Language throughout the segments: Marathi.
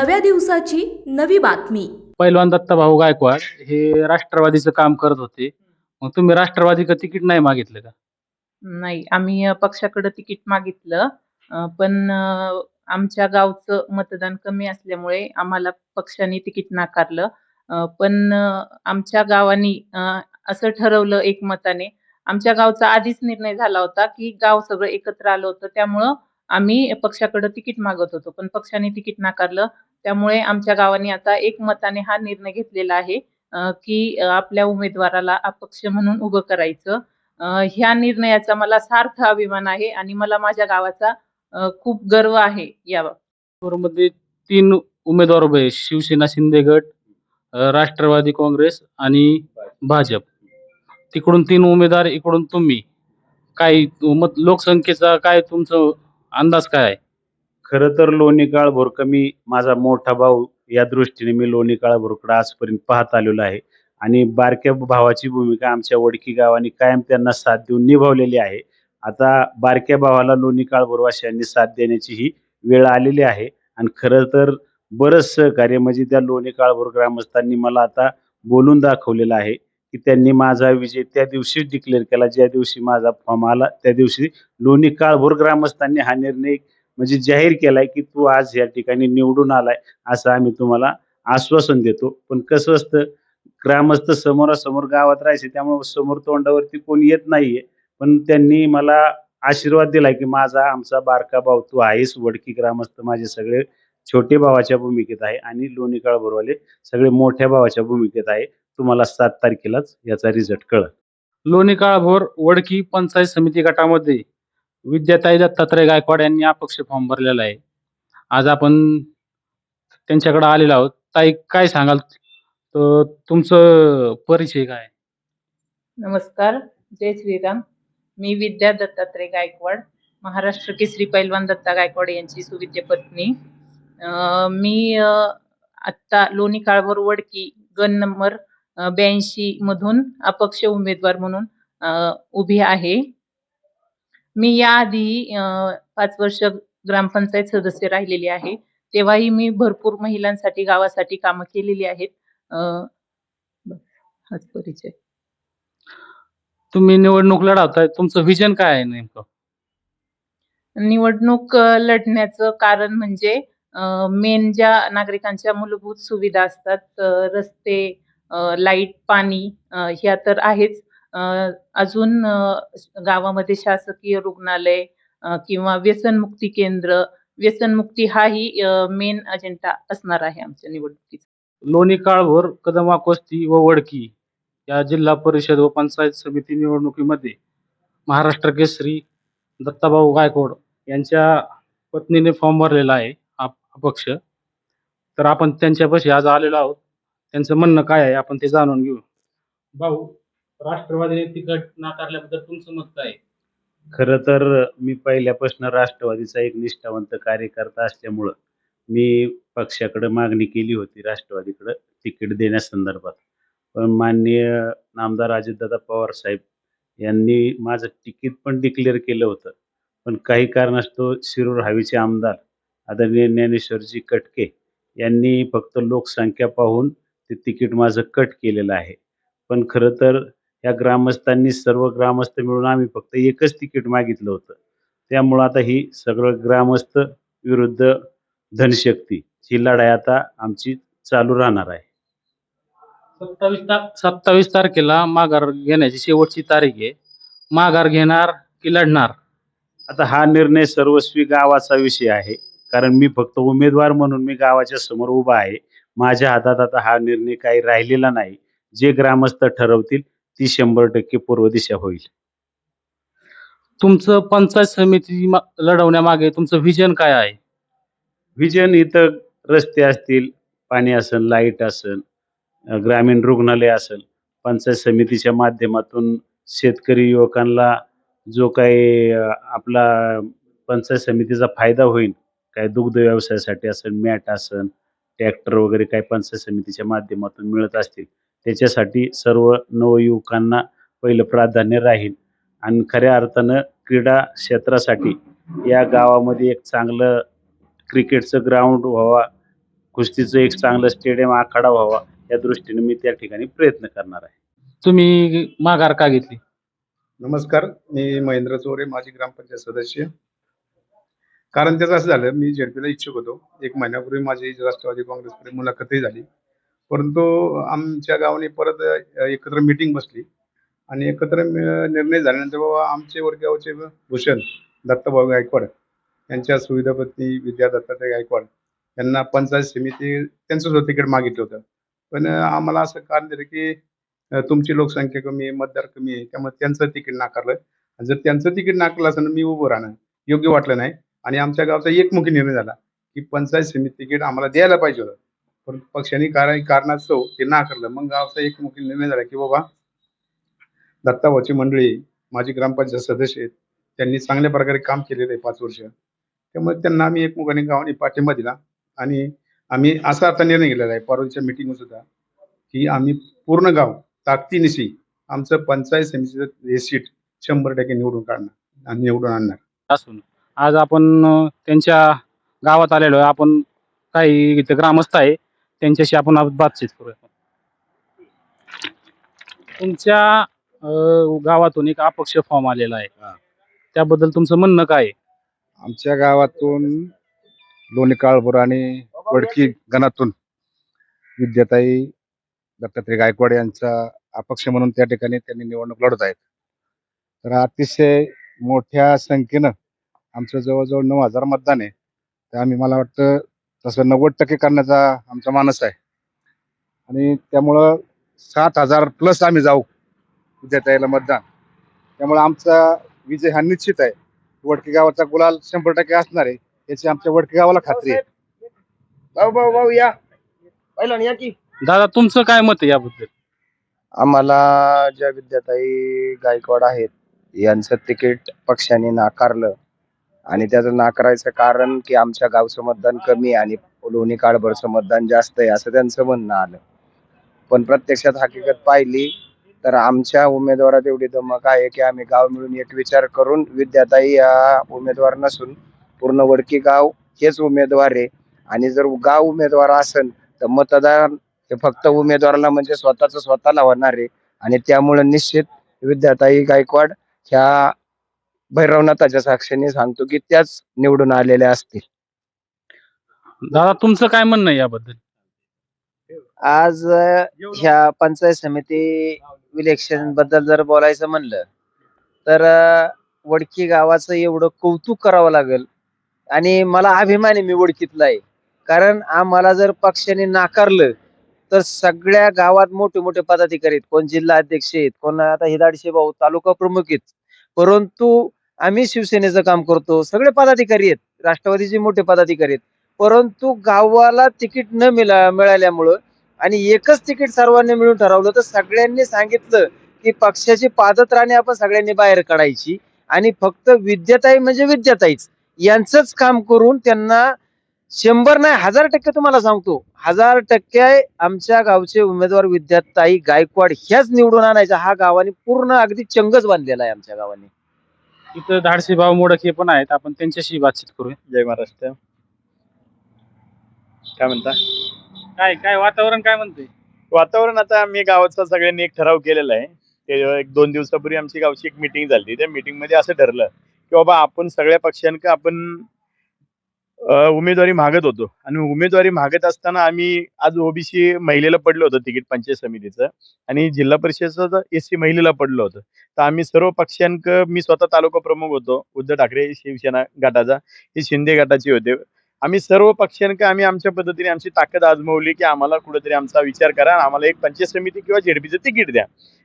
नव्या दिवसाची नवी बातमी. पैलवान दत्ताभाऊ गायकवाड हे राष्ट्रवादीचं काम करत होते. मग तुम्ही राष्ट्रवादीचं तिकीट नाही मागितलं का? नाही, आम्ही पक्षाकडे तिकीट मागितलं. पण आमच्या गावचं मतदान कमी असल्यामुळे आम्हाला पक्षाने तिकीट नाकारलं. पण आमच्या गावानी असं ठरवलं एकमताने. आमच्या गावचा आधीच निर्णय झाला होता, की गाव सगळं एकत्र आलं होतं. त्यामुळं आम्ही पक्षाकडे तिकीट मागत होतो. पण पक्षाने तिकीट नाकारलं. त्यामुळे आमच्या गावाने आता एकमताने हा निर्णय घेतलेला आहे, की आपल्या उमेदवाराला अपक्ष म्हणून उभं करायचं. ह्या निर्णयाचा मला सार्थ अभिमान आहे आणि मला माझ्या गावाचा खूप गर्व आहे यावर. मध्ये 3 उमेदवार उभे आहेत. शिवसेना शिंदे गट, राष्ट्रवादी काँग्रेस आणि भाजप. तिकडून 3 उमेदवार, इकडून तुम्ही. काय मत लोकसंख्येचा काय तुमचं अंदाज काय आहे? खरं तर लोणी काळभोर मी माझा मोठा भाऊ या दृष्टीने मी लोणी काळभोरकडे आजपर्यंत पाहत आलेलो आहे आणि बारक्या भावाची भूमिका आमच्या वडकी गावाने कायम त्यांना साथ देऊन निभावलेली आहे. आता बारक्या भावाला लोणी काळभोरवासियांनी साथ देण्याची ही वेळ आलेली आहे आणि खरं तर बरंच सहकार्य म्हणजे त्या लोणी काळभोर ग्रामस्थांनी मला आता बोलून दाखवलेलं आहे, की त्यांनी माझा विजय त्या दिवशीच डिक्लेअर केला ज्या दिवशी माझा फॉर्म आला. त्या दिवशी लोणी काळभोर ग्रामस्थांनी हा निर्णय म्हणजे जाहीर केलाय, की तू आज या ठिकाणी निवडून आलाय, असं आम्ही तुम्हाला आश्वासन देतो. पण कसं असतं, ग्रामस्थ समोरासमोर गावात राहायचे त्यामुळे समोर तोंडावरती कोणी येत नाहीये. पण त्यांनी मला आशीर्वाद दिलाय, की आमचा बारका भाऊ तू आहेस. वडकी ग्रामस्थ माझे सगळे छोटे भावाच्या भूमिकेत आहे आणि लोणी काळभोरवाले सगळे मोठ्या भावाच्या भूमिकेत आहे. तुम्हाला 7 तारखेलाच याचा रिझल्ट कळेल. लोणी काळभोर वडकी पंचायत समिती गटामध्ये विद्याताई दत्तात्रय गायकवाड यांनी अपक्ष फॉर्म भरलेला आहे. आज आपण त्यांच्याकडे आलेलो आहोत. ताई, काय सांगाल? तर तुमचं परिचय काय? नमस्कार, जय श्रीराम. मी विद्या दत्तात्रय गायकवाड, महाराष्ट्र केसरी पैलवान दत्ता गायकवाड यांची सुविद्य पत्नी. मी आत्ता लोणी काळभोर वडकी गण नंबर 82 मधून अपक्ष उमेदवार म्हणून उभी आहे. मी याआधी 5 वर्ष ग्रामपंचायत सदस्य राहिलेली आहे. तेव्हाही मी भरपूर महिलांसाठी, गावासाठी कामं केलेली आहेत. बस हाच परिचय. तुम्ही निवडणूक लढवताय. तुमचं व्हिजन काय आहे नेमकं? निवडणूक लढण्याचं कारण म्हणजे मेन ज्या नागरिकांच्या मूलभूत सुविधा असतात, रस्ते, लाईट, पाणी, ह्या तर आहेच. अजून गावामध्ये शासकीय रुग्णालय किंवा व्यसनमुक्ती केंद्र, व्यसनमुक्ती हाही मेन अजेंडा असणार आहे आमच्या निवडणुकीचा. लोणी काळभोर, कदमाकोस्ती व वडकी या जिल्हा परिषद व पंचायत समिती निवडणुकीमध्ये महाराष्ट्र केसरी दत्ताभाऊ गायकवाड यांच्या पत्नीने फॉर्म भरलेला आहे अपक्ष. तर आपण त्यांच्यापाशी आज आलेलो आहोत. त्यांचं म्हणणं काय आहे आपण ते जाणून घेऊ. भाऊ, राष्ट्रवादीने तिकीट नाकारल्याबद्दल तुमचं मत काय आहे? खरं तर मी पहिल्यापासून राष्ट्रवादीचा एक निष्ठावंत कार्यकर्ता असल्यामुळं मी पक्षाकडे मागणी केली होती राष्ट्रवादीकडे तिकीट देण्यासंदर्भात. पण माननीय नामदार अजितदादा पवार साहेब यांनी माझं तिकीट पण डिक्लेअर केलं होतं. पण काही कारणास्तव शिरूर हवेचे आमदार आदरणीय ज्ञानेश्वरजी कटके यांनी फक्त लोकसंख्या पाहून ते तिकीट माझं कट केलेलं आहे. पण खरं तर या ग्रामस्थांनी सर्व ग्रामस्थ मिळून आम्ही फक्त एकच तिकीट मागितलं होतं. त्यामुळं आता ही सगळं ग्रामस्थ विरुद्ध धनशक्ती ही लढाई आता आमची चालू राहणार आहे. 27 तारखेला माघार घेण्याची शेवटची तारीख आहे. माघार घेणार की लढणार? आता हा निर्णय सर्वस्वी गावाचा विषय आहे. कारण मी फक्त उमेदवार म्हणून मी गावाच्या समोर उभा आहे. माझ्या हातात आता हा निर्णय काही राहिलेला नाही. जे ग्रामस्थ ठरवतील ती 100% पूर्व दिशा होईल. तुमचं पंचायत समिती लढवण्यामागे तुमचं व्हिजन काय आहे? व्हिजन इथं रस्ते असतील, पाणी असेल, लाईट असेल, ग्रामीण रुग्णालय असेल, पंचायत समितीच्या माध्यमातून शेतकरी युवकांना जो काही आपला पंचायत समितीचा फायदा होईल, काय दुग्ध व्यवसायासाठी असेल, मॅट असेल, ट्रॅक्टर वगैरे काही पंचायत समितीच्या माध्यमातून मिळत असतील, त्याच्यासाठी सर्व नवयुवकांना पहिलं प्राधान्य राहील. आणि खऱ्या अर्थानं क्रीडा क्षेत्रासाठी या गावामध्ये एक चांगलं क्रिकेटचं ग्राउंड व्हावा कुस्तीचं एक चांगलं स्टेडियम आखाडा व्हावा या दृष्टीने मी त्या ठिकाणी प्रयत्न करणार आहे. तुम्ही माघार का घेतली? नमस्कार, मी महेंद्र चोरे, माजी ग्रामपंचायत सदस्य. कारण त्याचं असं झालं, मी झेडपीला इच्छुक होतो. 1 महिन्यापूर्वी माझी राष्ट्रवादी काँग्रेसकडे मुलाखतही झाली. परंतु आमच्या गावाने परत एकत्र मीटिंग बसली आणि एकत्र निर्णय झाल्यानंतर बाबा आमचे वडगावचे भूषण दत्ताभाऊ गायकवाड यांच्या सुविधापत्नी विद्या दत्तात्रय गायकवाड यांना पंचायत समिती त्यांचं सुद्धा तिकीट मागितलं होतं. पण आम्हाला असं कारण दिलं की तुमची लोकसंख्या कमी आहे, मतदार कमी आहे, त्यामुळे त्यांचं तिकीट नाकारलं. आणि जर त्यांचं तिकीट नाकारलं असतं ना, मी उभं राहणं योग्य वाटलं नाही. आणि आमच्या गावचा एकमुखी निर्णय झाला की पंचायत समिती तिकीट आम्हाला द्यायला पाहिजे होतं. पण पक्षाने काही कारणास्तव ते नाकारलं. मग गावचा एकमुखी निर्णय झाला की बाबा दत्ताभाऊची मंडळी माझी ग्रामपंचायत सदस्य आहेत, त्यांनी चांगल्या प्रकारे काम केलेलं आहे 5 वर्ष. त्यामुळे त्यांना आम्ही एकमुखाने गावाने पाठिंबा दिला आणि आम्ही असा आता निर्णय घेतलेला आहे परवाच्या मीटिंग सुद्धा की आम्ही पूर्ण गाव ताकदीनिशी आमचं पंचायत समितीचं हे सीट 100% निवडून काढणार आणि निवडून आणणार. असून आज आपण त्यांच्या गावात आलेलो आहे. आपण काही इथे ग्रामस्थ आहे, त्यांच्याशी आपण आज बातचीत करूया. तुमच्या गावातून एक अपक्ष फॉर्म आलेला आहे, त्याबद्दल तुमचं म्हणणं काय आहे? आमच्या गावातून लोणी काळभोर आणि वडकी गणातून विद्याताई दत्तात्रय गायकवाड यांचा अपक्ष म्हणून त्या ठिकाणी त्यांनी निवडणूक लढत आहेत. तर अतिशय मोठ्या संख्येनं आमचं जवळजवळ 9,000 मतदान आहे. तर आम्ही मला वाटतं तसं 90% करण्याचा आमचा मानस आहे आणि त्यामुळं 7,000 प्लस आम्ही जाऊ विद्याताईला मतदान. त्यामुळे आमचा विजय हा निश्चित आहे. वडकी गावाचा गुलाल 100% असणार आहे याची आमच्या वडकी गावाला खात्री आहे. भाऊ या पहिलं या की. दादा, तुमचं काय मत आहे याबद्दल? आम्हाला ज्या विद्याताई गायकवाड आहेत यांचं तिकीट पक्षाने नाकारलं आणि त्याचं नाकारायचं कारण की आमच्या गावचं मतदान कमी आणि लोणी काळभोरचं मतदान जास्त आहे असं त्यांचं म्हणणं आलं. पण प्रत्यक्षात हकीकत पाहिली तर आमच्या उमेदवारात एवढी धमक आहे की आम्ही गाव मिळून एक विचार करून विद्याताई या उमेदवार नसून पूर्ण वडकी गाव हेच उमेदवार आहे. आणि जर गाव उमेदवार असेल तर मतदान हे फक्त उमेदवाराला म्हणजे स्वतःला होणार आहे. आणि त्यामुळे निश्चित विद्याताई गायकवाड ह्या भैरवनाथाच्या साक्षीने सांगतो की त्याच निवडून आलेल्या असतील. दादा, तुमचं काय म्हणणं आहे याबद्दल? आज ह्या पंचायत समिती इलेक्शन बद्दल जर बोलायचं म्हणलं तर वडकी गावाचं एवढं कौतुक करावं लागेल आणि मला अभिमान आहे मी वडकीतला आहे. कारण आम्हाला जर पक्षाने नाकारलं तर सगळ्या गावात मोठे मोठे पदाधिकारी आहेत, कोण जिल्हा अध्यक्ष आहेत, कोण आता हिदाडशे भाऊ तालुका प्रमुख आहेत. परंतु आम्ही शिवसेनेचं काम करतो, सगळे पदाधिकारी आहेत, राष्ट्रवादीचे मोठे पदाधिकारी आहेत. परंतु गावाला तिकीट न मिळाल्यामुळं आणि एकच तिकीट सर्वांनी मिळून ठरवलं तर सगळ्यांनी सांगितलं की पक्षाची पादत्राणे आपण सगळ्यांनी बाहेर काढायची आणि फक्त विद्याताई म्हणजे विद्याताईच यांचंच काम करून त्यांना 100 नाही 1000% तुम्हाला सांगतो 1000% आमच्या गावचे उमेदवार विद्याताई गायकवाड ह्याच निवडून आणायचा हा गावाने पूर्ण अगदी चंगच बांधलेला आहे आमच्या गावाने. इथं धाडसी भाऊ मोडके पण आहेत, आपण त्यांच्याशी बातचीत करूया. जय महाराष्ट्र. काय म्हणता? काय काय वातावरण काय म्हणते? वातावरण आता आम्ही गावाचा सगळ्यांनी एक ठराव केलेला आहे. ते 1-2 दिवसापूर्वी आमची गावची एक मीटिंग झाली. त्या मीटिंग मध्ये असं ठरलं की बाबा आपण सगळ्या पक्षांना आपण उमेदवारी मागत होतो आणि उमेदवारी मागत असताना आम्ही आज ओबीसी महिलेला पडलं होतं तिकीट पंचायत समितीचं आणि जिल्हा परिषदेचं एससी महिलेला पडलं होतं. तर आम्ही सर्व पक्षांक मी स्वतः तालुका प्रमुख होतो उद्धव ठाकरे शिवसेना गटाचा, हे शिंदे गटाचे होते. आम्ही सर्व पक्षांक आम्ही आमच्या पद्धतीने आमची ताकद आजमावली की आम्हाला कुठेतरी आमचा विचार करा, आम्हाला एक पंचायत समिती किंवा झेडपीचं तिकीट द्या.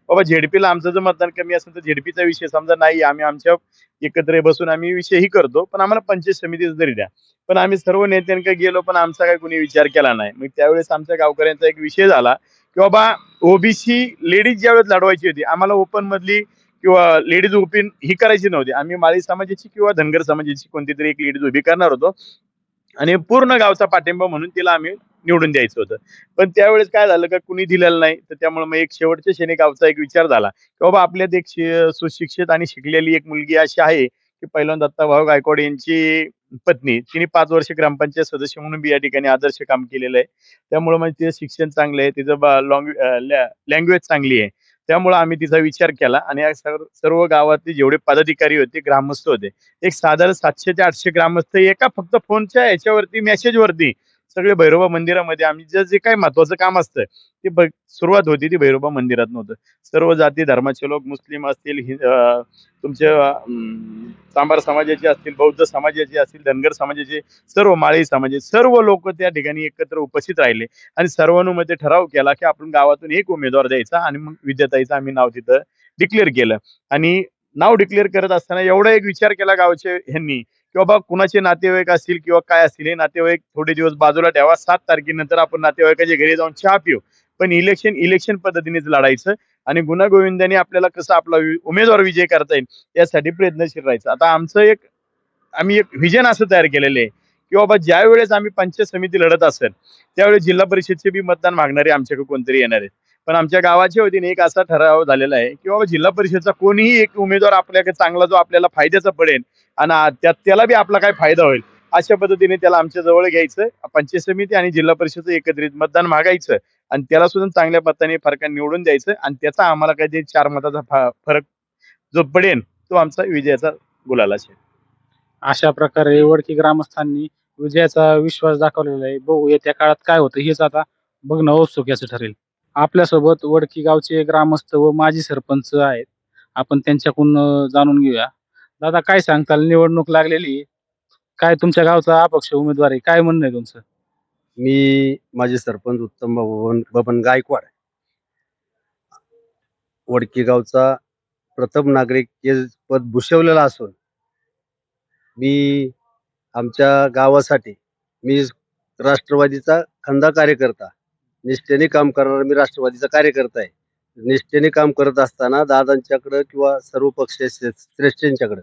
बाबा झेडपीला आमचं जर मतदान कमी असेल तर झेडपीचा विषय समजा नाही, आम्ही आमच्या एकत्र बसून आम्ही विषयही करतो, पण आम्हाला पंचायत समितीच जरी द्या. पण आम्ही सर्व नेत्यांकडे गेलो पण आमचा काही कोणी विचार केला नाही. मग त्यावेळेस आमच्या गावकऱ्यांचा एक विषय झाला की बाबा ओबीसी लेडीज ज्यावेळेस लढवायची होती, आम्हाला ओपन मधली किंवा लेडीज ओपन ही करायची नव्हती. आम्ही माळी समाजाची किंवा धनगर समाजाची कोणती तरी एक लेडीज उभी करणार होतो आणि पूर्ण गावचा पाठिंबा म्हणून तिला आम्ही निवडून द्यायचं होतं. पण त्यावेळेस काय झालं का कुणी दिलेलं नाही. तर त्यामुळे मग एक शेवटच्या क्षणी गावचा एक विचार झाला की बाबा आपल्यात एक सुशिक्षित आणि शिकलेली एक मुलगी अशी आहे की की पहिलवान दत्ताभाऊ गायकवाड यांची पत्नी, तिने 5 वर्ष ग्रामपंचायत सदस्य म्हणून बी या ठिकाणी आदर्श काम केलेलं आहे. त्यामुळे म्हणजे तिचं शिक्षण चांगलं आहे, तिचं लँग्वेज चांगली आहे. त्यामुळे आम्ही तिचा विचार केला आणि या सर्व गावातले जेवढे पदाधिकारी होते, ग्रामस्थ होते, एक साधारण 700 ते 800 ग्रामस्थ एका फक्त फोनच्या ह्याच्यावरती मेसेजवरती सगळे भैरोबा मंदिरामध्ये आम्ही जे काही महत्वाचं काम असतं ते सुरुवात होती ती भैरोबा मंदिरात नव्हतं. सर्व जाती धर्माचे लोक, मुस्लिम असतील, तुमचे चांभार समाजाचे असतील, बौद्ध समाजाचे असतील, धनगर समाजाचे, सर्व माळी समाजाचे सर्व लोक त्या ठिकाणी एकत्र उपस्थित राहिले आणि सर्वानुमते ठराव केला की आपण गावातून एक उमेदवार द्यायचा आणि मग विद्याताईचं आम्ही नाव तिथं डिक्लेअर केलं. आणि नाव डिक्लेअर करत असताना एवढा एक विचार केला गावचे ह्यांनी की बाबा कुणाचे नातेवाईक असतील किंवा काय असतील, हे नातेवाईक थोडे दिवस बाजूला ठेवा. 7 तारखेनंतर आपण नातेवाईकाच्या घरी जाऊन चहा पिऊ, पण इलेक्शन पद्धतीनेच लढायचं आणि गुण्यागोविंदाने आपल्याला कसं आपला उमेदवार विजय करता येईल यासाठी प्रयत्नशील राहायचं. आता आम्ही एक व्हिजन असं तयार केलेलं आहे की बाबा ज्या वेळेस आम्ही पंचायत समिती लढत असेल त्यावेळेस जिल्हा परिषदचे बी मतदान मागणारे आमच्याकडे कोणतरी येणार आहेत. पण आमच्या गावाच्या वतीने एक असा ठराव झालेला आहे की बाबा जिल्हा परिषदचा कोणीही एक उमेदवार आपल्याकडे चांगला जो आपल्याला फायद्याचा पडेल आणि त्याला बी आपला काय फायदा होईल अशा पद्धतीने त्याला आमच्या जवळ घ्यायचं, पंचायत समिती आणि जिल्हा परिषद एकत्रित मतदान मागायचं आणि त्याला सुद्धा चांगल्या मताने फरकाने निवडून द्यायचं आणि त्याचा आम्हाला काय ते 4 मताचा फरक जो पडेल तो आमचा विजयाचा गुलाल असेल. अशा प्रकारे वडकी ग्रामस्थांनी विजयाचा विश्वास दाखवलेला आहे. बघू येत्या काळात काय होतं हेच आता बघणं औत्सुक्याचं ठरेल. आपल्यासोबत वडकी गावचे ग्रामस्थ व माजी सरपंच आहेत. आपण त्यांच्याकडून जाणून घेऊया. दादा, काय सांगताल? निवडणूक लागलेली, काय तुमच्या गावचा अपक्ष उमेदवार आहे, काय म्हणणं आहे तुमचं? मी माजी सरपंच उत्तम बबन गायकवाड, वडकी गावचा प्रथम नागरिक हे पद भूषवलेला असून मी आमच्या गावासाठी मी राष्ट्रवादीचा खंदा कार्यकर्ता, निष्ठेने काम करणारा मी राष्ट्रवादीचा कार्यकर्ता आहे. निष्ठेने काम करत असताना दादांच्याकडं किंवा सर्व पक्ष श्रेष्ठींच्याकडं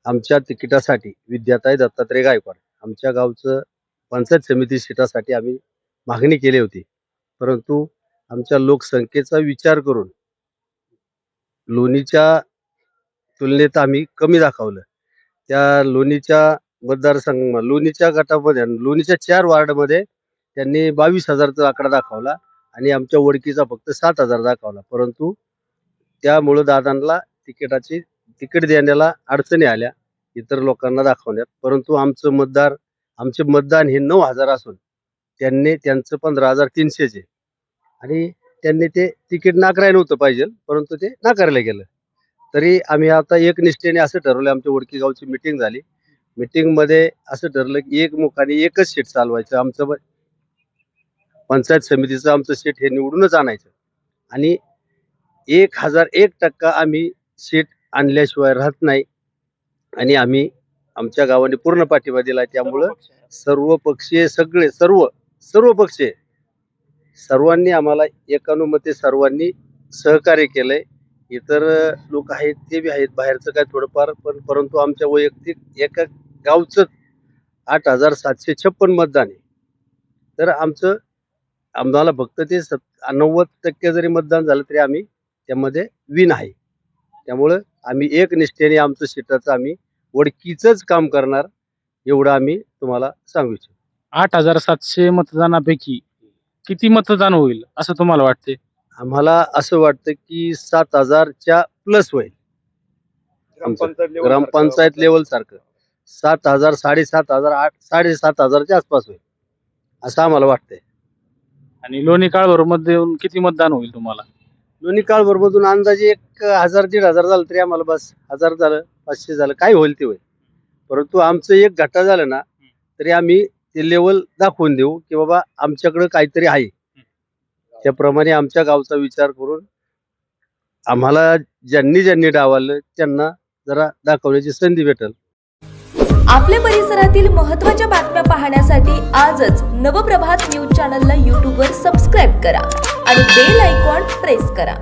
आमच्या तिकिटासाठी विद्याताई दत्तात्रय गायकवाड आमच्या गावचं पंचायत समिती सीटासाठी आम्ही मागणी केली होती. परंतु आमच्या लोकसंख्येचा विचार करून लोणीच्या तुलनेत आम्ही कमी दाखवलं. त्या लोणीच्या लोणीच्या गटामध्ये लोणीच्या 4 वार्डमध्ये त्यांनी 22,000चा आकडा दाखवला आणि आमच्या वडकीचा फक्त 7,000 दाखवला. परंतु त्यामुळं दादांना तिकीट देण्याला अडचणी आल्या इतर लोकांना दाखवण्यात. परंतु आमचे मतदान हे 9,000 असून त्यांचं 15,300 आणि त्यांनी ते तिकीट नाकारायला नव्हतं पाहिजे, परंतु ते नाकारलं गेलं. तरी आम्ही आता एक निष्ठेने असं ठरवलं. आमच्या वडकी गावची मिटिंग झाली. मिटिंगमध्ये असं ठरलं की एकमुखाने एकच सीट चालवायचं. आमचं पंचायत समितीचं आमचं सीट हे निवडूनच आणायचं आणि 1001% आम्ही सीट आणल्याशिवाय राहत नाही आणि आम्ही आमच्या गावाने पूर्ण पाठिंबा दिला. त्यामुळं सर्व पक्षीय सर्व पक्षीय सर्वांनी आम्हाला एकानुमते सर्वांनी सहकार्य केलंय. इतर लोक आहेत ते बी आहेत, बाहेरचं काय थोडंफार, परंतु आमच्या वैयक्तिक एका गावचं 8,756 मतदान आहे. तर आम्हाला फक्त ते 90% जरी मतदान झालं तरी आम्ही त्यामध्ये विन आहे. त्यामुळं आम्ही एक निष्ठेने आमचं सीटाचं आम्ही वडकीचंच काम करणार एवढं आम्ही तुम्हाला सांगू इच्छितो. 8,700 मतदानापैकी किती मतदान होईल असं तुम्हाला वाटते? आम्हाला असं वाटतं की 7,000च्या प्लस होईल. ग्रामपंचायत लेवल सारखं 7,000, 7,500, 7,500च्या आसपास होईल असं आम्हाला वाटतंय. आणि लोणी काळभोरमध्ये किती मतदान होईल तुम्हाला? दोन्ही काळभरमधून अंदाजे 1,000-1,500 झालं तरी आम्हाला बस. 1,000 झालं, 500 झालं, काय होईल ते होईल. परंतु आमचं एक घाटा झालं ना तरी आम्ही ते लेवल दाखवून देऊ की बाबा आमच्याकडे काहीतरी आहे. त्याप्रमाणे आमच्या गावचा विचार करून आम्हाला ज्यांनी डावललं त्यांना जरा दाखवण्याची संधी भेटेल. आपल्या परिसरातील महत्त्वाच्या बातम्या पाहण्यासाठी आजच नवप्रभात न्यूज चॅनलला यूट्यूबवर सबस्क्राईब करा आणि बेल आयकॉन प्रेस करा.